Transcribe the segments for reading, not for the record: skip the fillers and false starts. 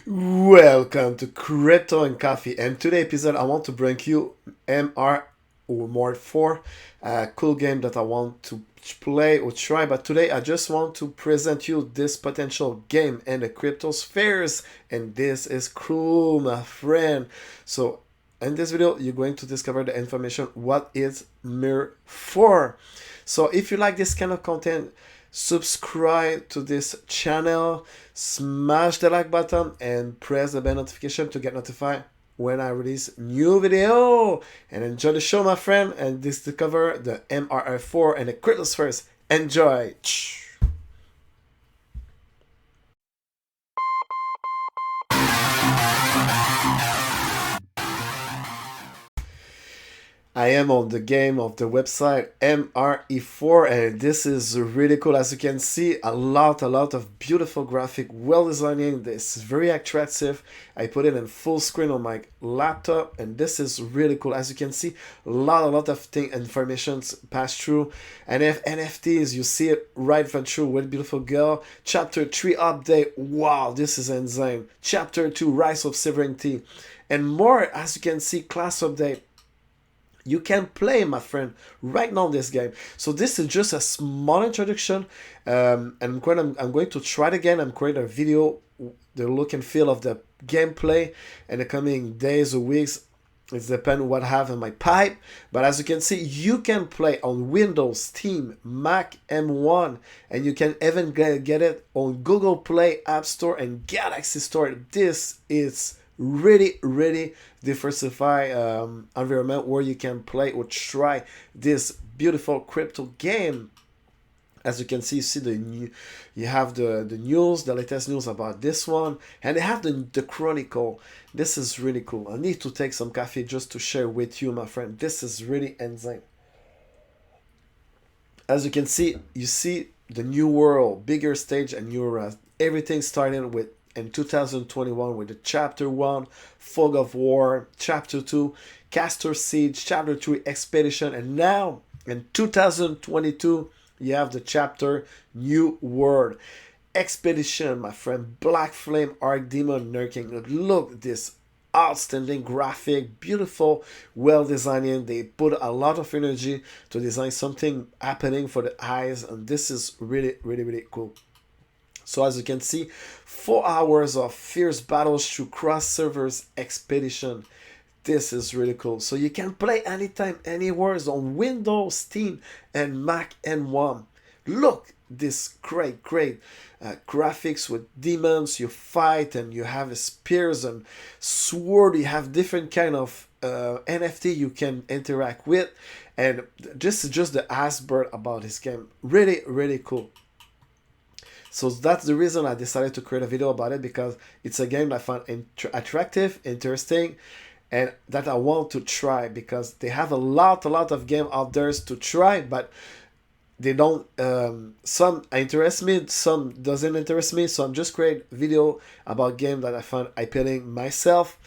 Welcome to Crypto and Coffee. And today episode, I want to bring you MIR4, a cool game that I want to play or try. But today, I just want to present you this potential game in the crypto spheres, and this is cool, my friend. So, in this video, you're going to discover the information. What is MIR4? So, if you like this kind of content, subscribe to this channel, smash the like button, and press the bell notification to get notified when I release new video. And enjoy the show, my friend, and discover the MIR4 and the cryptospheres. Enjoy! I am on the game of the website MIR4, and this is really cool. As you can see, a lot of beautiful graphic, well designed. This is very attractive. I put it in full screen on my laptop, and this is really cool. As you can see, a lot of informations pass through. And if NFTs, you see it right through with beautiful girl. Chapter 3 update. Wow, this is insane. Chapter 2 Rise of Sovereignty, and more. As you can see, class update. You can play, my friend, right now in this game. So this is just a small introduction, and I'm going to try it again and create a video, the look and feel of the gameplay in the coming days or weeks. It depends what I have in my pipe. But as you can see, you can play on Windows, Steam, Mac M1, and you can even get it on Google Play, App Store, and Galaxy Store. This is really diversify environment where you can play or try this beautiful crypto game. As you can see, you have the news, the latest news about this one, and they have the chronicle. This is really cool. I need to take some coffee just to share with you, my friend. This is really insane. As you can see, you see the new world, bigger stage, and everything starting with in 2021 with the Chapter 1, Fog of War, Chapter 2, Castor Siege, Chapter 3, Expedition, and now in 2022, you have the Chapter New World. Expedition, my friend, Black Flame, Arc Demon, Nurking. Look at this outstanding graphic, beautiful, well designed. They put a lot of energy to design something happening for the eyes, and this is really cool. So as you can see, 4 hours of fierce battles through cross servers expedition. This is really cool. So you can play anytime, anywhere on Windows, Steam, and Mac M1. Look, this great graphics with demons. You fight and you have spears and sword. You have different kind of NFT you can interact with. And this is just the iceberg about this game. Really cool. So that's the reason I decided to create a video about it, because it's a game that I find attractive, interesting, and that I want to try, because they have a lot of game out there to try, but they don't, some interest me, some doesn't interest me. So I'm just create video about game that I find appealing myself.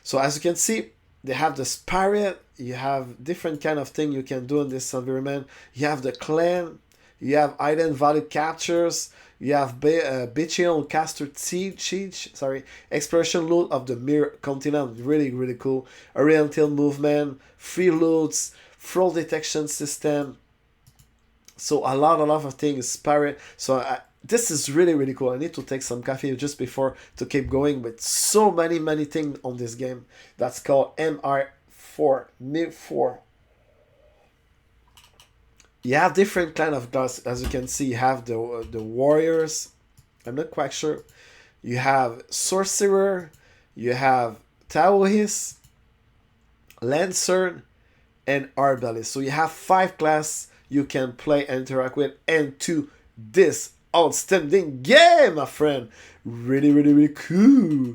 So as you can see, they have the spirit, you have different kind of thing you can do in this environment. You have the clan, you have hidden value captures, you have Bechion Castor Siege, exploration loot of the MIR continent, really cool. Oriental movement, free loots, fraud detection system. So a lot of things, spirit. So this is really cool. I need to take some coffee just before to keep going with so many things on this game. That's called MIR4. You have different kind of class. As you can see, you have the warriors. I'm not quite sure. You have sorcerer. You have Taoist, lancer, and arbalist. So you have 5 class you can play and interact with, and to this outstanding game, my friend. Really cool.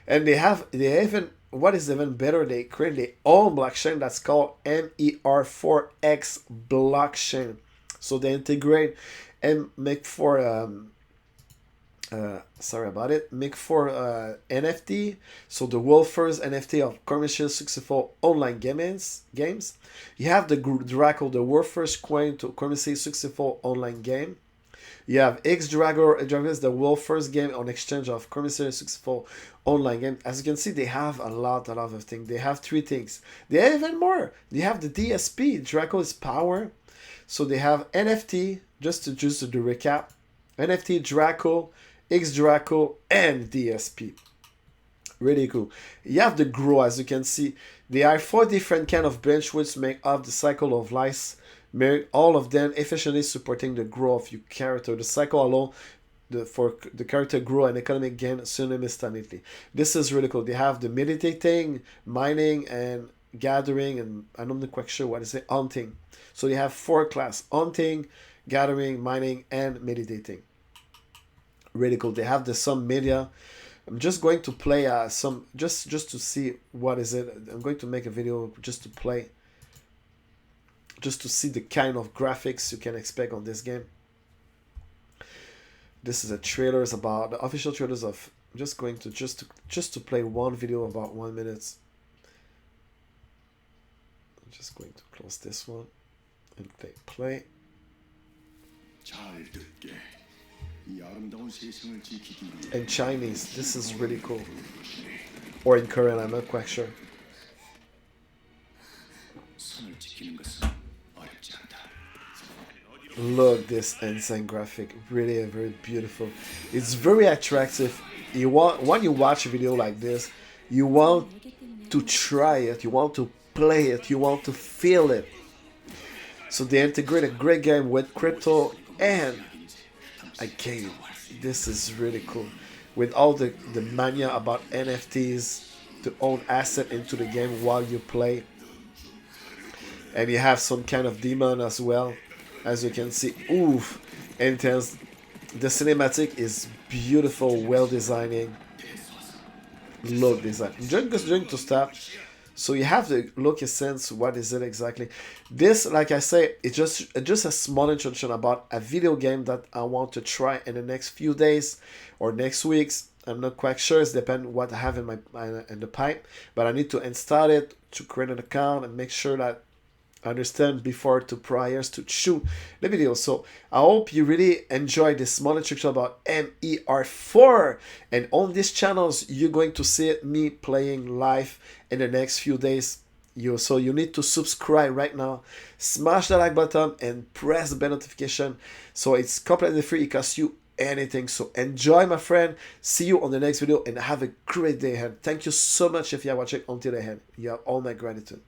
And they even, what is even better, they create their own blockchain that's called MIR4X blockchain. So they integrate and make for make for NFT. So the world first NFT of commercial successful online games. You have the Draco, the world first coin to commercially successful online game. You have Dragon is the world's first game on exchange of Commissary 64 online game. As you can see, they have a lot of things. They have 3 things. They have even more. They have the DSP, Draco is power. So they have NFT, just to do recap. NFT, Draco, Draco, and DSP. Really cool. You have the grow, as you can see. There are 4 different kind of bench which make up the cycle of life. All of them efficiently supporting the growth of your character. The cycle alone for the character grow and economic gain simultaneously. This is really cool. They have the meditating, mining, and gathering, and I'm not quite sure what is it, hunting. So they have 4 class: hunting, gathering, mining, and meditating. Really cool. They have the some media. I'm just going to play some just to see what is it. I'm going to make a video just to play, just to see the kind of graphics you can expect on this game. This is a trailers about the official trailers of. I'm just going to just to play one video about 1 minute. I'm just going to close this one and play. In Chinese, this is really cool. Or in Korean, I'm not quite sure. Look, this insane graphic, really very beautiful. It's very attractive. When you watch a video like this, you want to try it, you want to play it, you want to feel it. So they integrate a great game with crypto and a game. This is really cool. With all the mania about NFTs, to own asset into the game while you play. And you have some kind of demon as well. As you can see, oof, intense. The cinematic is beautiful, well designed. Look design. I'm just going to stop. So you have to look a sense what is it exactly. This, like I say, it's just a small introduction about a video game that I want to try in the next few days or next weeks. I'm not quite sure. It depends what I have in the pipe, but I need to install it to create an account and make sure that I understand before to priors to shoot the video. So I hope you really enjoy this small introduction about MIR4. And on these channels, you're going to see me playing live in the next few days. So you need to subscribe right now, smash the like button, and press the bell notification. So it's completely free. It costs you anything. So enjoy, my friend. See you on the next video and have a great day ahead. Thank you so much if you are watching until the end. You have all my gratitude.